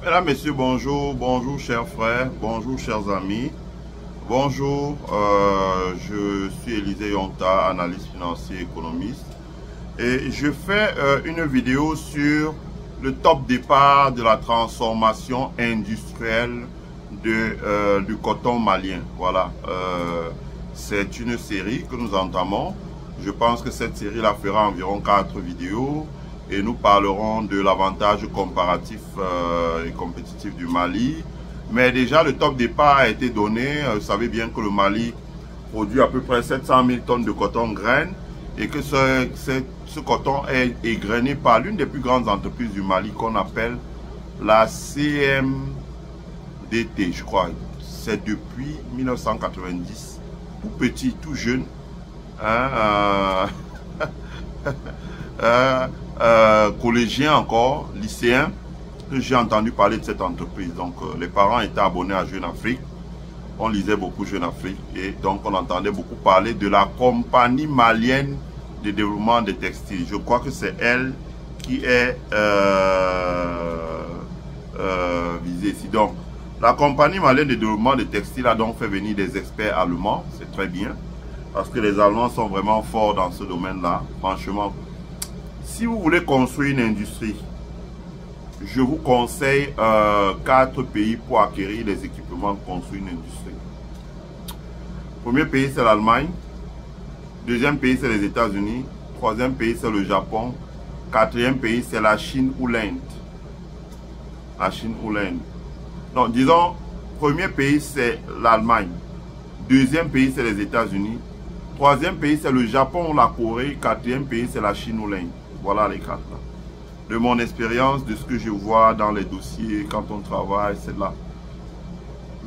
Mesdames, Messieurs, bonjour, bonjour chers frères, bonjour chers amis, bonjour, je suis Élisée Yonta, analyste financier économiste et je fais une vidéo sur le top départ de la transformation industrielle du coton malien. Voilà, c'est une série que nous entamons. Je pense que cette série la fera environ 4 vidéos. Et nous parlerons de l'avantage comparatif et compétitif du Mali. Mais déjà, le top départ a été donné. Vous savez bien que le Mali produit à peu près 700 000 tonnes de coton graine et que ce coton est égrené par l'une des plus grandes entreprises du Mali qu'on appelle la CMDT, je crois. C'est depuis 1990, tout petit, tout jeune. Hein, collégien encore, lycéen, que j'ai entendu parler de cette entreprise. Donc les parents étaient abonnés à Jeune Afrique, on lisait beaucoup Jeune Afrique et donc on entendait beaucoup parler de la compagnie malienne de développement des textiles. Je crois que c'est elle qui est visée ici. Donc la compagnie malienne de développement des textiles a donc fait venir des experts allemands, c'est très bien, parce que les Allemands sont vraiment forts dans ce domaine-là, franchement. Si vous voulez construire une industrie, je vous conseille 4 pays pour acquérir les équipements de construire une industrie. Premier pays, c'est l'Allemagne. Deuxième pays, c'est les États-Unis. Troisième pays, c'est le Japon. Quatrième pays, c'est la Chine ou l'Inde. La Chine ou l'Inde. Donc, disons, premier pays, c'est l'Allemagne. Deuxième pays, c'est les États-Unis. Troisième pays, c'est le Japon ou la Corée. Quatrième pays, c'est la Chine ou l'Inde. Voilà les 4 là. De mon expérience, de ce que je vois dans les dossiers, quand on travaille, c'est là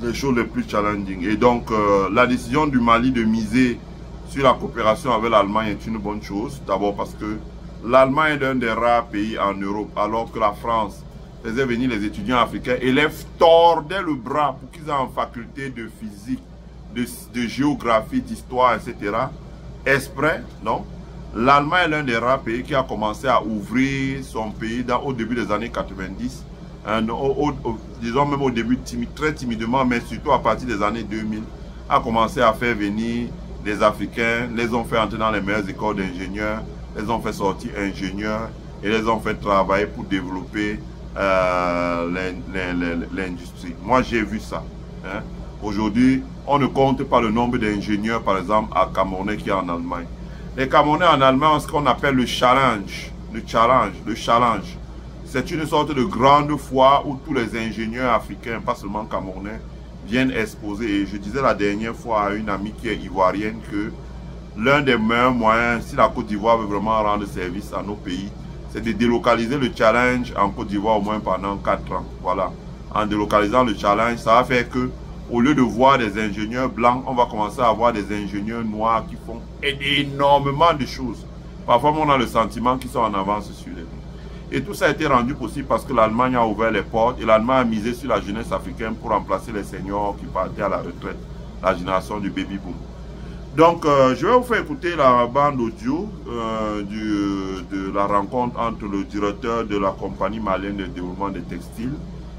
les choses les plus challenging. Et donc, la décision du Mali de miser sur la coopération avec l'Allemagne est une bonne chose. D'abord parce que l'Allemagne est l'un des rares pays en Europe, alors que la France faisait venir les étudiants africains et les tordait le bras pour qu'ils aient en faculté de physique, de géographie, d'histoire, etc. Exprès, non? L'Allemagne est l'un des rares pays qui a commencé à ouvrir son pays au début des années 90, disons même au début très timidement, mais surtout à partir des années 2000, a commencé à faire venir des Africains, les ont fait entrer dans les meilleures écoles d'ingénieurs, les ont fait sortir ingénieurs et les ont fait travailler pour développer l'industrie. Moi j'ai vu ça. Hein. Aujourd'hui, on ne compte pas le nombre d'ingénieurs, par exemple, à Camerounais qui est en Allemagne. Les Camerounais en Allemagne ont ce qu'on appelle le challenge. Le challenge. C'est une sorte de grande foire où tous les ingénieurs africains, pas seulement camerounais, viennent exposer. Et je disais la dernière fois à une amie qui est ivoirienne que l'un des meilleurs moyens, si la Côte d'Ivoire veut vraiment rendre service à nos pays, c'est de délocaliser le challenge en Côte d'Ivoire au moins pendant 4 ans. Voilà. En délocalisant le challenge, ça va faire que au lieu de voir des ingénieurs blancs, on va commencer à voir des ingénieurs noirs qui font énormément de choses. Parfois, on a le sentiment qu'ils sont en avance sur les autres. Et tout ça a été rendu possible parce que l'Allemagne a ouvert les portes et l'Allemagne a misé sur la jeunesse africaine pour remplacer les seniors qui partaient à la retraite, la génération du baby boom. Donc, je vais vous faire écouter la bande audio de la rencontre entre le directeur de la compagnie malienne de développement des textiles.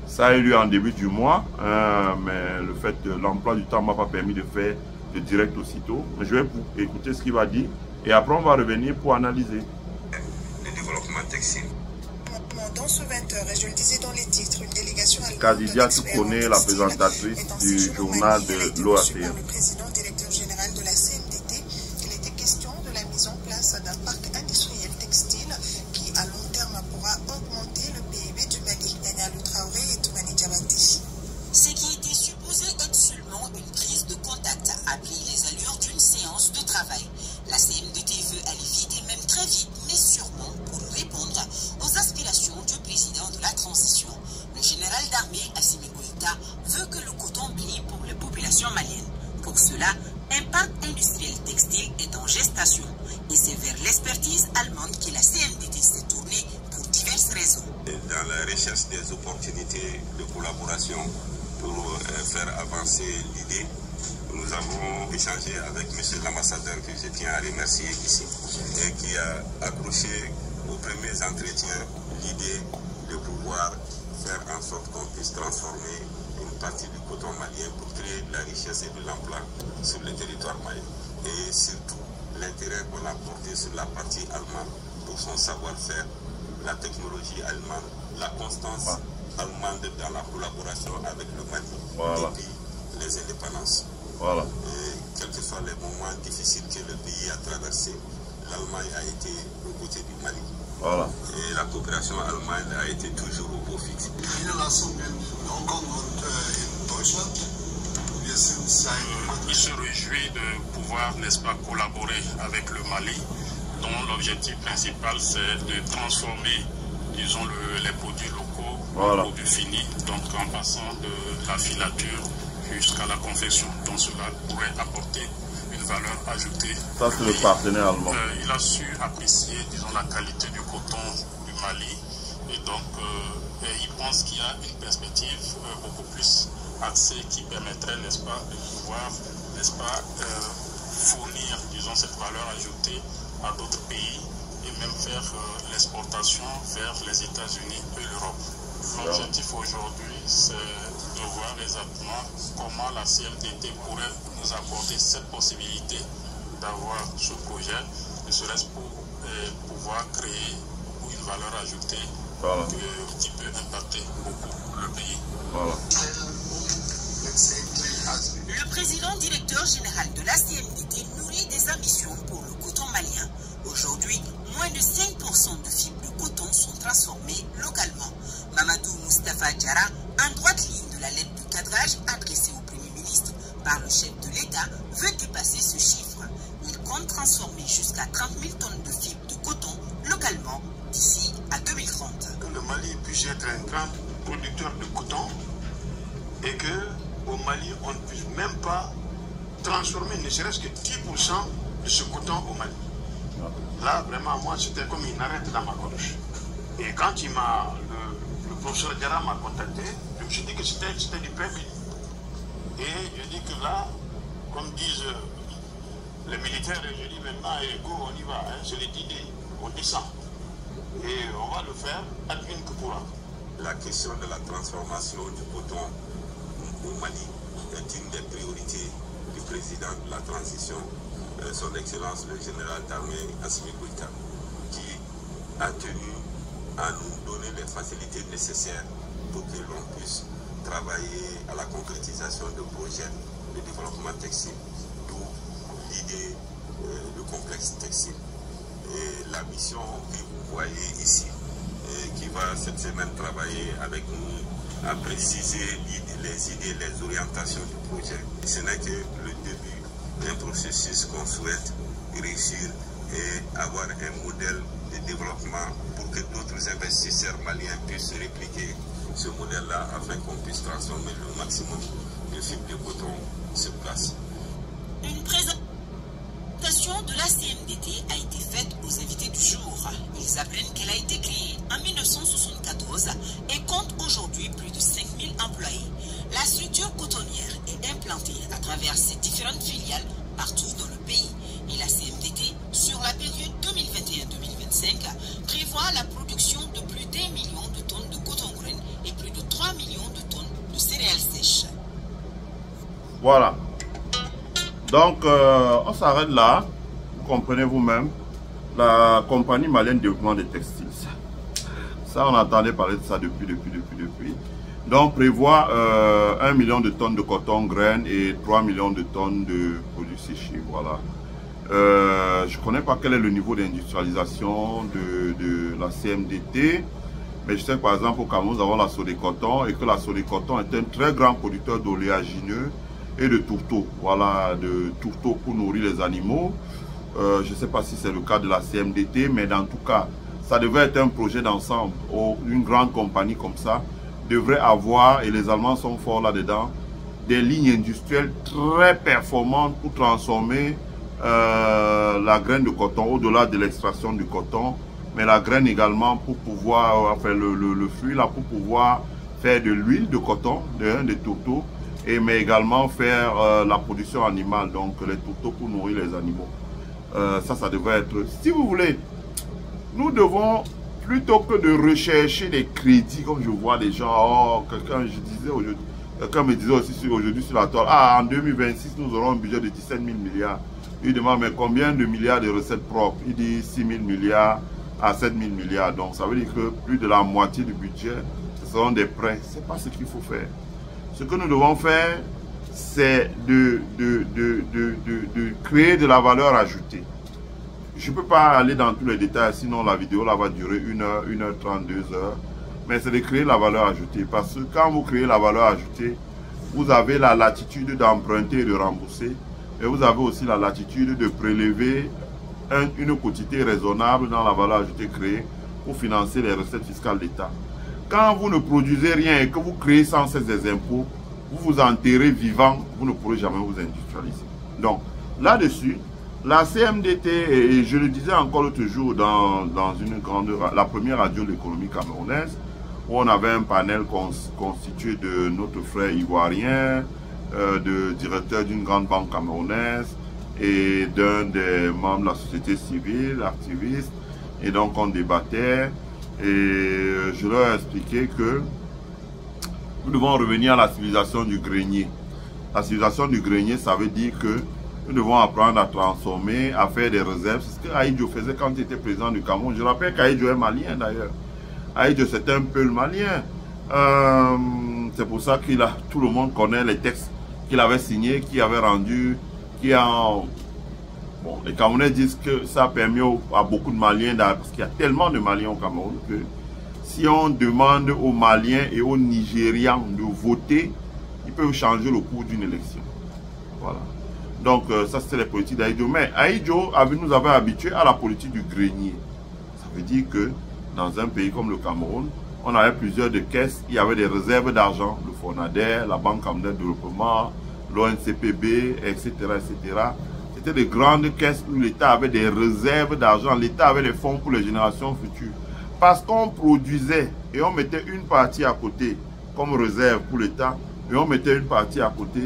Ça a eu lieu en début du mois, mais le fait de l'emploi du temps ne m'a pas permis de faire le direct aussitôt. Mais je vais écouter ce qu'il va dire et après on va revenir pour analyser. Le développement textile. Dans ce 20h, et je le disais dans les titres, une délégation allemande Kadidia, tu connais la présentatrice du journal de l'OACM. Le président directeur général de la CMDT, il était question de la mise en place d'un parc industriel textile qui, à long terme, pourra augmenter le PIB du Mali. Daniel Traoré et Toumani Diabaté. Ce qui était supposé être seulement une prise de contact a pris les allures d'une séance de travail. La CMDT veut aller vite et même très vite, mais sûrement pour répondre aux aspirations du président de la transition. Le général d'armée Assimi Goïta veut que le coton brille pour les populations maliennes. Pour cela, un parc industriel textile est en gestation et c'est vers l'expertise allemande que la CMDT s'est tournée pour diverses raisons. Dans la recherche des opportunités de collaboration pour faire avancer l'idée, nous avons échangé avec M. l'ambassadeur que je tiens à remercier ici et qui a accroché aux premiers entretiens l'idée de pouvoir faire en sorte qu'on puisse transformer une partie du coton malien pour créer de la richesse et de l'emploi sur le territoire malien. Et surtout, l'intérêt qu'on a porté sur la partie allemande pour son savoir-faire, la technologie allemande, la constance allemande dans la collaboration avec le Mali depuis les indépendances. Voilà. Et quels que soient les moments difficiles que le pays a traversés, l'Allemagne a été aux côtés du Mali. Voilà. Et la coopération allemande a été toujours au beau fixe. Il se réjouit de pouvoir, n'est-ce pas, collaborer avec le Mali, dont l'objectif principal c'est de transformer, disons, les produits locaux en produits finis, donc en passant de la filature jusqu'à la confection. Donc cela pourrait apporter une valeur ajoutée. Ça c'est le partenaire allemand. Il a su apprécier, disons, la qualité du coton du Mali et donc il pense qu'il y a une perspective beaucoup plus axée qui permettrait, n'est-ce pas, de pouvoir, n'est-ce pas, fournir, disons, cette valeur ajoutée à d'autres pays et même faire l'exportation vers les États-Unis et l'Europe. L'objectif aujourd'hui, c'est de voir exactement comment la CMDT pourrait nous apporter cette possibilité d'avoir ce projet, ne serait-ce pour pouvoir créer une valeur ajoutée qui peut impacter beaucoup le pays. Le président directeur général de la CMDT nourrit des ambitions pour le coton malien. Aujourd'hui, moins de 5% de fibres de coton sont transformées localement. Mamadou Moustapha Diarra, en droite ligne de la lettre de cadrage adressée au Premier ministre par le chef de l'État, veut dépasser ce chiffre. Il compte transformer jusqu'à 30 000 tonnes de fibres de coton localement d'ici à 2030. Que le Mali puisse être un grand producteur de coton et qu'au Mali, on ne puisse même pas transformer ne serait-ce que 10% de ce coton au Mali. Là, vraiment, moi, c'était comme une arête dans ma gorge. Et quand le professeur Diarra m'a contacté, je me suis dit que c'était du permis. Et je dis que là, comme disent les militaires, je dis maintenant, go, on y va, hein, c'est l'idée, on descend. Et on va le faire, advienne que pourra. La question de la transformation du coton au Mali est une des priorités du président de la transition, son Excellence le général d'armée Assimi Goïta, qui a tenu à nous donner les facilités nécessaires pour que l'on puisse travailler à la concrétisation de projets de développement textile, d'où l'idée du complexe textile. Et la mission que vous voyez ici, qui va cette semaine travailler avec nous à préciser les idées, les orientations du projet. Ce n'est que le début d'un processus qu'on souhaite réussir et avoir un modèle de développement pour que d'autres investisseurs maliens puissent répliquer ce modèle-là afin qu'on puisse transformer le maximum de fibres de coton sur place. Une présentation de la CMDT a été faite aux invités du jour. Ils apprennent qu'elle a été créée en 1974 et compte aujourd'hui plus de 5000 employés. La structure cotonnière est implantée à travers ses différentes filiales partout dans le pays. Et la CMDT, sur la période 2021-2025, prévoit la production de plus d'1 million de tonnes de coton grain et plus de 3 millions de tonnes de céréales sèches. Voilà. Donc, on s'arrête là. Vous comprenez vous-même. La compagnie malienne de développement des textiles. Ça, on entendait parler de ça depuis. Donc, prévoit 1 million de tonnes de coton grain et 3 millions de tonnes de produits séchés. Voilà. Je ne connais pas quel est le niveau d'industrialisation de la CMDT. Mais je sais que par exemple au Cameroun, nous avons la Sodecoton et que la Sodecoton est un très grand producteur d'oléagineux et de tourteaux. Voilà, de tourteaux pour nourrir les animaux. Je ne sais pas si c'est le cas de la CMDT, mais dans tout cas, ça devrait être un projet d'ensemble. Une grande compagnie comme ça devrait avoir, et les Allemands sont forts là-dedans, des lignes industrielles très performantes pour transformer la graine de coton au-delà de l'extraction du coton, mais la graine également pour pouvoir, enfin le fruit là, pour pouvoir faire de l'huile de coton, des tourteaux, mais également faire la production animale, donc les tourteaux pour nourrir les animaux. Ça devrait être, si vous voulez, nous devons plutôt que de rechercher des crédits, comme je vois des gens, oh, quelqu'un me disait aussi aujourd'hui sur la toile, ah, en 2026, nous aurons un budget de 17 000 milliards. Il demande, mais combien de milliards de recettes propres? Il dit 6 000 milliards à 7 000 milliards. Donc, ça veut dire que plus de la moitié du budget, ce seront des prêts. Ce n'est pas ce qu'il faut faire. Ce que nous devons faire, c'est de créer de la valeur ajoutée. Je ne peux pas aller dans tous les détails, sinon la vidéo là va durer 1h, 1h30, 2h. Mais c'est de créer la valeur ajoutée. Parce que quand vous créez la valeur ajoutée, vous avez la latitude d'emprunter et de rembourser. Et vous avez aussi la latitude de prélever une quantité raisonnable dans la valeur ajoutée créée pour financer les recettes fiscales d'État. Quand vous ne produisez rien et que vous créez sans cesse des impôts, vous vous enterrez vivant, vous ne pourrez jamais vous industrialiser. Donc, là-dessus, la CMDT, et je le disais encore l'autre jour dans la première radio de l'économie camerounaise, où on avait un panel constitué de notre frère ivoirien, de directeur d'une grande banque camerounaise et d'un des membres de la société civile, activiste. Et donc on débattait et je leur ai expliqué que nous devons revenir à la civilisation du grenier. La civilisation du grenier, ça veut dire que nous devons apprendre à transformer, à faire des réserves. C'est ce que Ahidjo faisait quand il était président du Cameroun. Je rappelle qu'Ahidjo est malien d'ailleurs. Ahidjo, c'est un peu le malien. C'est pour ça que tout le monde connaît les textes qu'il avait signés, qui avait rendu, bon, les Camerounais disent que ça a permis à beaucoup de Maliens, parce qu'il y a tellement de Maliens au Cameroun, que si on demande aux Maliens et aux Nigérians de voter, ils peuvent changer le cours d'une élection. Voilà. Donc, ça, c'était les politiques d'Ahidjo. Mais Ahidjo nous avait habitués à la politique du grenier. Ça veut dire que dans un pays comme le Cameroun, on avait plusieurs de caisses, il y avait des réserves d'argent, le FONADER, la Banque camerounaise de développement, l'ONCPB, etc., etc. C'était des grandes caisses où l'État avait des réserves d'argent, l'État avait des fonds pour les générations futures. Parce qu'on produisait et on mettait une partie à côté comme réserve pour l'État, et on mettait une partie à côté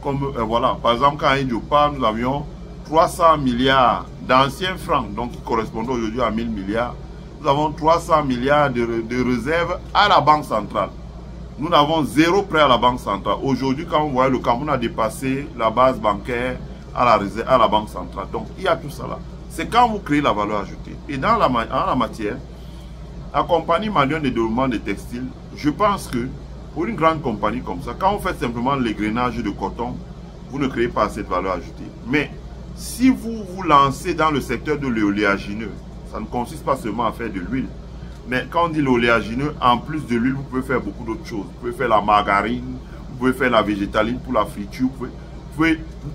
comme, voilà. Par exemple, quand Ahidjo parle, nous avions 300 milliards d'anciens francs, donc qui correspondent aujourd'hui à 1000 milliards. Nous avons 300 milliards de réserves à la Banque centrale. Nous n'avons zéro prêt à la Banque centrale. Aujourd'hui, quand vous voyez, le Cameroun a dépassé la base bancaire à la Banque centrale. Donc, il y a tout ça là. C'est quand vous créez la valeur ajoutée. Et en la matière, la compagnie malienne de développement des textiles, je pense que pour une grande compagnie comme ça, quand vous faites simplement l'égrenage de coton, vous ne créez pas cette valeur ajoutée. Mais si vous vous lancez dans le secteur de l'éoléagineux, ça ne consiste pas seulement à faire de l'huile. Mais quand on dit l'oléagineux, en plus de l'huile, vous pouvez faire beaucoup d'autres choses. Vous pouvez faire la margarine, vous pouvez faire la végétaline pour la friture. Vous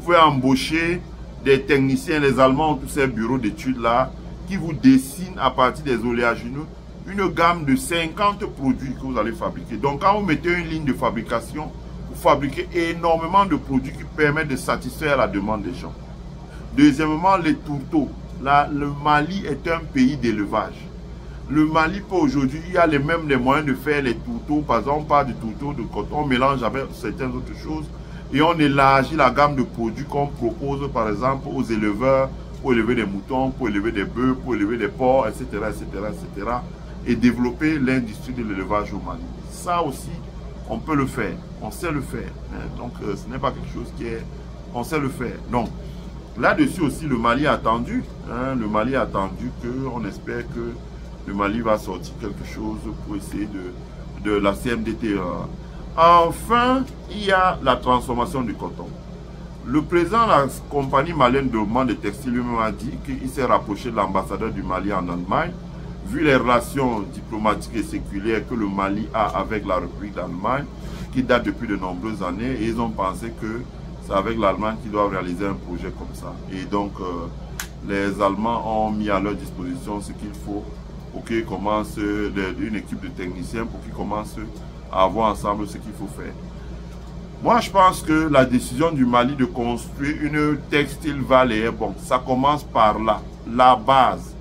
pouvez embaucher des techniciens, les Allemands ont tous ces bureaux d'études là, qui vous dessinent à partir des oléagineux une gamme de 50 produits que vous allez fabriquer. Donc quand vous mettez une ligne de fabrication, vous fabriquez énormément de produits qui permettent de satisfaire la demande des gens. Deuxièmement, les tourteaux. Là, le Mali est un pays d'élevage. Le Mali, pour aujourd'hui, il y a les moyens de faire les tourteaux. Par exemple, on parle du tourteau de coton, on mélange avec certaines autres choses et on élargit la gamme de produits qu'on propose, par exemple, aux éleveurs pour élever des moutons, pour élever des bœufs, pour élever des porcs, etc., etc., etc. et développer l'industrie de l'élevage au Mali. Ça aussi, on peut le faire, on sait le faire. Donc, ce n'est pas quelque chose qui est... On sait le faire. Donc, là-dessus aussi, le Mali a attendu. Le Mali a attendu qu'on espère que le Mali va sortir quelque chose pour essayer de la CMDT. Enfin, il y a la transformation du coton. Le président de la compagnie malienne de développement des textiles lui-même a dit qu'il s'est rapproché de l'ambassadeur du Mali en Allemagne, vu les relations diplomatiques et séculaires que le Mali a avec la République d'Allemagne, qui date depuis de nombreuses années, et ils ont pensé que c'est avec l'Allemagne qu'ils doivent réaliser un projet comme ça. Et donc, les Allemands ont mis à leur disposition ce qu'il faut pour qu'ils commencent, une équipe de techniciens, pour qu'ils commencent à voir ensemble ce qu'il faut faire. Moi, je pense que la décision du Mali de construire une textile valley est bon. Ça commence par là, la base.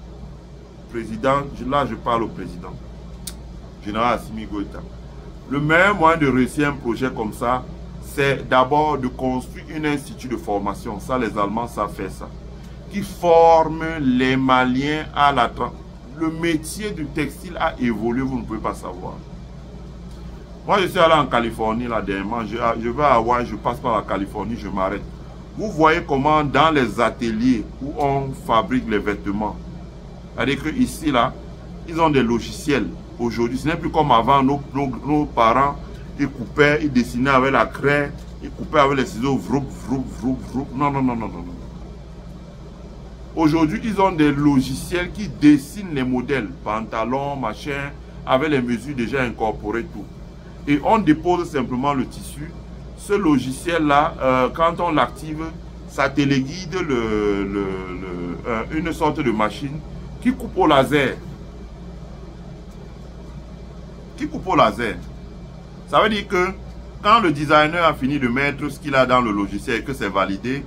Président, là je parle au président, général Assimi Goïta. Le meilleur moyen de réussir un projet comme ça, c'est d'abord de construire un institut de formation. Ça, les Allemands savent faire ça. Qui forme les Maliens à la... le métier du textile a évolué, vous ne pouvez pas savoir. Moi, je suis allé en Californie là dernièrement. Je vais à Hawaï, je passe par la Californie, je m'arrête. Vous voyez comment dans les ateliers où on fabrique les vêtements, c'est-à-dire qu'ici, là, ils ont des logiciels. Aujourd'hui, ce n'est plus comme avant, nos parents, ils coupaient, ils dessinaient avec la craie, ils coupaient avec les ciseaux, vroup, vroup, vroup, vroup. Non, non, non, non, non. Aujourd'hui, ils ont des logiciels qui dessinent les modèles, pantalons, machin, avec les mesures déjà incorporées, tout. Et on dépose simplement le tissu. Ce logiciel-là, quand on l'active, ça téléguide une sorte de machine qui coupe au laser. Qui coupe au laser. Ça veut dire que quand le designer a fini de mettre ce qu'il a dans le logiciel et que c'est validé,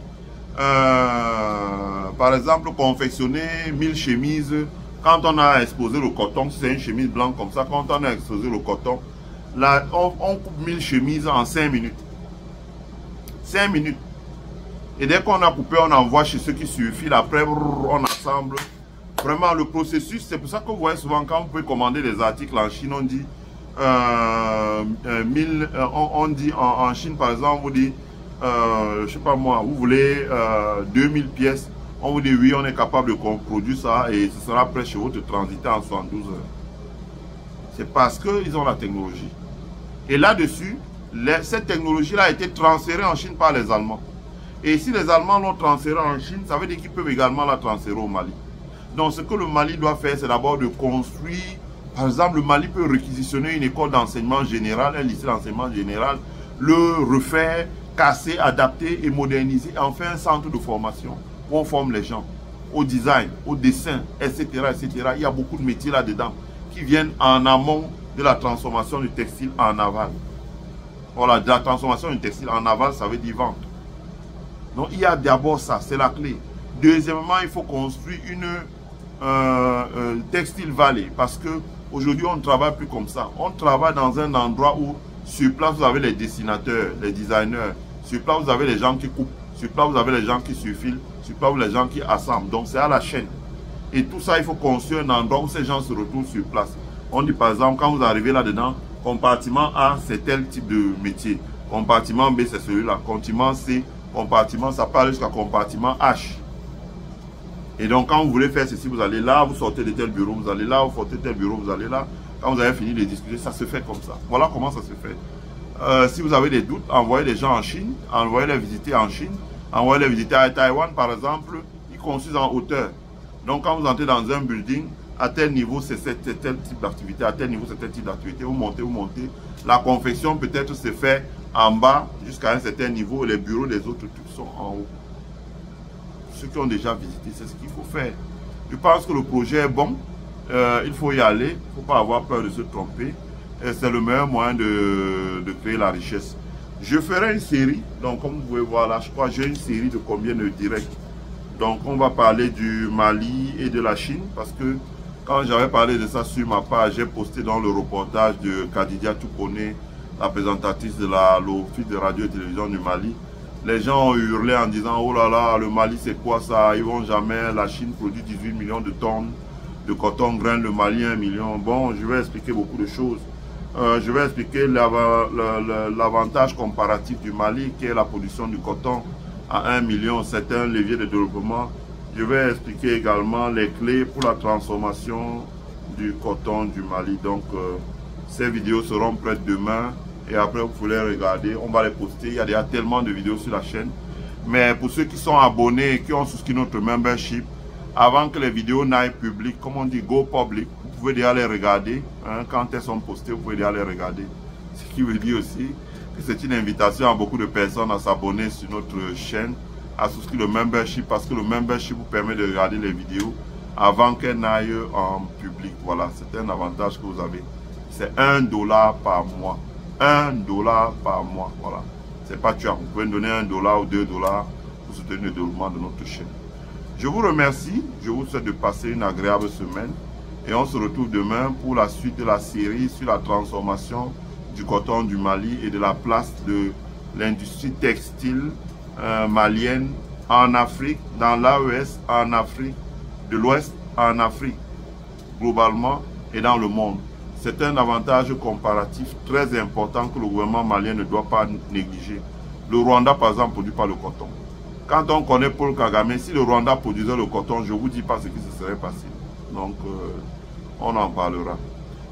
par exemple, confectionner 1000 chemises, quand on a exposé le coton, si c'est une chemise blanche comme ça, quand on a exposé le coton, là, on coupe 1000 chemises en 5 minutes. 5 minutes. Et dès qu'on a coupé, on envoie chez ceux qui surfilent. Après, on assemble. Vraiment, le processus, c'est pour ça que vous voyez souvent quand vous pouvez commander des articles en Chine, on dit, on dit en Chine, par exemple, on vous dit, je sais pas moi, vous voulez 2000 pièces. On vous dit oui, on est capable de produire ça et ce sera prêt chez vous de transiter en 72 heures. C'est parce qu'ils ont la technologie. Et là-dessus, cette technologie-là a été transférée en Chine par les Allemands. Et si les Allemands l'ont transférée en Chine, ça veut dire qu'ils peuvent également la transférer au Mali. Donc ce que le Mali doit faire, c'est d'abord de construire. Par exemple, le Mali peut réquisitionner une école d'enseignement général, un lycée d'enseignement général, le refaire, casser, adapter et moderniser, en faire un centre de formation où on forme les gens au design, au dessin, etc., etc. Il y a beaucoup de métiers là-dedans qui viennent en amont de la transformation du textile en aval. Voilà, de la transformation du textile en aval, ça veut dire vente. Donc il y a d'abord ça, c'est la clé. Deuxièmement, il faut construire une textile valley parce que aujourd'hui on ne travaille plus comme ça. On travaille dans un endroit où sur place vous avez les dessinateurs, les designers, sur place vous avez les gens qui coupent, sur place vous avez les gens qui surfilent, sur place vous avez les gens qui assemblent. Donc c'est à la chaîne. Et tout ça, il faut construire un endroit où ces gens se retrouvent sur place. On dit par exemple, quand vous arrivez là-dedans, compartiment A, c'est tel type de métier. Compartiment B, c'est celui-là. Compartiment C, compartiment, ça part jusqu'à compartiment H. Et donc, quand vous voulez faire ceci, vous allez là, vous sortez de tel bureau, vous allez là, vous sortez de tel bureau, vous allez là. Quand vous avez fini de discuter, ça se fait comme ça. Voilà comment ça se fait. Si vous avez des doutes, envoyez les gens en Chine, envoyez-les visiter en Chine, envoyez-les visiter à Taïwan, par exemple. Ils construisent en hauteur. Donc, quand vous entrez dans un building, à tel niveau, c'est tel type d'activité, à tel niveau, c'est tel type d'activité. Vous montez, vous montez. La confection peut-être se fait en bas jusqu'à un certain niveau. Les bureaux des autres trucs sont en haut. Ceux qui ont déjà visité, c'est ce qu'il faut faire. Je pense que le projet est bon. Il faut y aller. Il ne faut pas avoir peur de se tromper. C'est le meilleur moyen de créer la richesse. Je ferai une série. Donc, comme vous pouvez voir là, je crois que j'ai une série de combien de directs. Donc, on va parler du Mali et de la Chine parce que quand j'avais parlé de ça sur ma page, j'ai posté dans le reportage de Kadidia Toukone, la présentatrice de l'Office de radio et télévision du Mali. Les gens ont hurlé en disant « Oh là là, le Mali c'est quoi ça? Ils vont jamais, la Chine produit 18 millions de tonnes de coton grain, le Mali 1 million. » Bon, je vais expliquer beaucoup de choses. Je vais expliquer l'avantage comparatif du Mali qui est la production du coton à 1 million, c'est un levier de développement. Je vais expliquer également les clés pour la transformation du coton du Mali. Donc, ces vidéos seront prêtes demain et après vous pouvez les regarder. On va les poster. Il y a déjà tellement de vidéos sur la chaîne. Mais pour ceux qui sont abonnés et qui ont souscrit notre membership, avant que les vidéos n'aillent public, comme on dit go public, vous pouvez déjà les regarder. Hein, quand elles sont postées, vous pouvez déjà les regarder. Ce qui veut dire aussi que c'est une invitation à beaucoup de personnes à s'abonner sur notre chaîne, à souscrire le membership parce que le membership vous permet de regarder les vidéos avant qu'elles n'aillent en public. Voilà, c'est un avantage que vous avez. C'est $1 par mois. $1 par mois. Voilà. C'est pas cher. Vous pouvez me donner $1 ou $2 pour soutenir le développement de notre chaîne. Je vous remercie. Je vous souhaite de passer une agréable semaine. Et on se retrouve demain pour la suite de la série sur la transformation du coton du Mali et de la place de l'industrie textile malienne en Afrique, dans l'AES, en Afrique, de l'Ouest en Afrique. globalement et dans le monde. C'est un avantage comparatif très important que le gouvernement malien ne doit pas négliger. Le Rwanda, par exemple, ne produit pas le coton. Quand on connaît Paul Kagame, si le Rwanda produisait le coton, je ne vous dis pas ce qui se serait passé. Donc, on en parlera.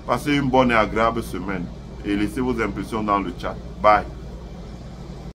Passez une bonne et agréable semaine et laissez vos impressions dans le chat. Bye.